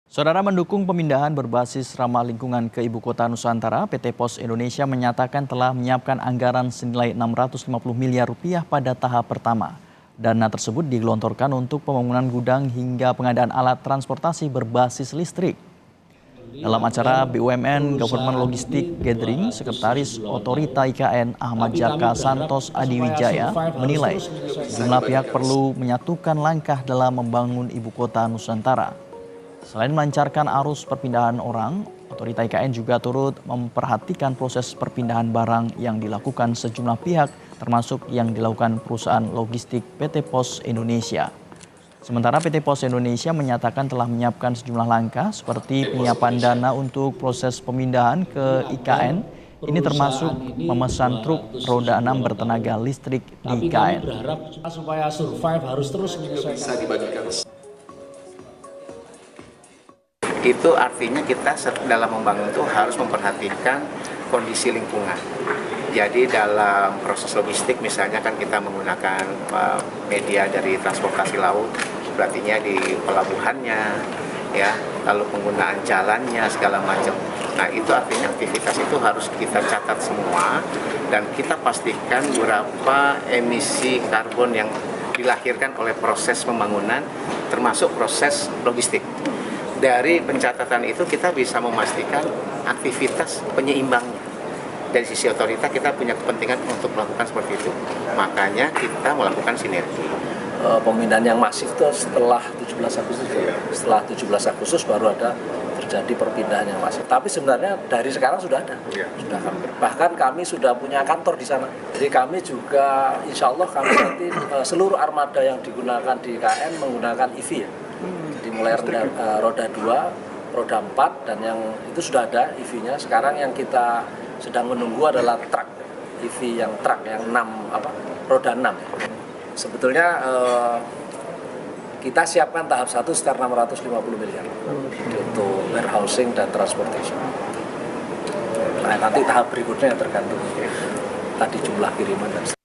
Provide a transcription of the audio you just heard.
Saudara, mendukung pemindahan berbasis ramah lingkungan ke Ibu Kota Nusantara, PT Pos Indonesia menyatakan telah menyiapkan anggaran senilai 650 miliar rupiah pada tahap pertama. Dana tersebut digelontorkan untuk pembangunan gudang hingga pengadaan alat transportasi berbasis listrik. Dalam acara BUMN Government Logistik Gathering, Sekretaris Otorita IKN Ahmad Jaka Santos Adiwijaya menilai sejumlah pihak perlu menyatukan langkah dalam membangun Ibu Kota Nusantara. Selain melancarkan arus perpindahan orang, Otorita IKN juga turut memperhatikan proses perpindahan barang yang dilakukan sejumlah pihak, termasuk yang dilakukan perusahaan logistik PT Pos Indonesia. Sementara PT Pos Indonesia menyatakan telah menyiapkan sejumlah langkah seperti penyiapan dana untuk proses pemindahan ke IKN. Ini termasuk memesan truk roda 6 bertenaga listrik di IKN. Berharap supaya survive harus terus bisa dibagikan. Itu artinya kita dalam membangun itu harus memperhatikan kondisi lingkungan. Jadi dalam proses logistik misalnya kan kita menggunakan media dari transportasi laut, berartinya di pelabuhannya, ya, lalu penggunaan jalannya segala macam. Nah itu artinya aktivitas itu harus kita catat semua dan kita pastikan berapa emisi karbon yang dilahirkan oleh proses pembangunan, termasuk proses logistik. Dari pencatatan itu kita bisa memastikan aktivitas penyeimbangnya. Dari sisi otorita kita punya kepentingan untuk melakukan seperti itu. Makanya kita melakukan sinergi. Pemindahan yang masif itu setelah 17 Agustus. Setelah 17 Agustus baru ada terjadi perpindahan yang masif. Tapi sebenarnya dari sekarang sudah ada. Sudah bahkan kami sudah punya kantor di sana. Jadi kami juga insya Allah kami nanti seluruh armada yang digunakan di IKN menggunakan EV ya. Jadi mulai roda 2, roda 4 dan yang itu sudah ada EV-nya. Sekarang yang kita sedang menunggu adalah truk EV yang truk yang roda 6. Sebetulnya kita siapkan tahap 1 sekitar 650 miliar untuk warehousing dan transportation. Nah, nanti tahap berikutnya tergantung tadi jumlah kiriman dan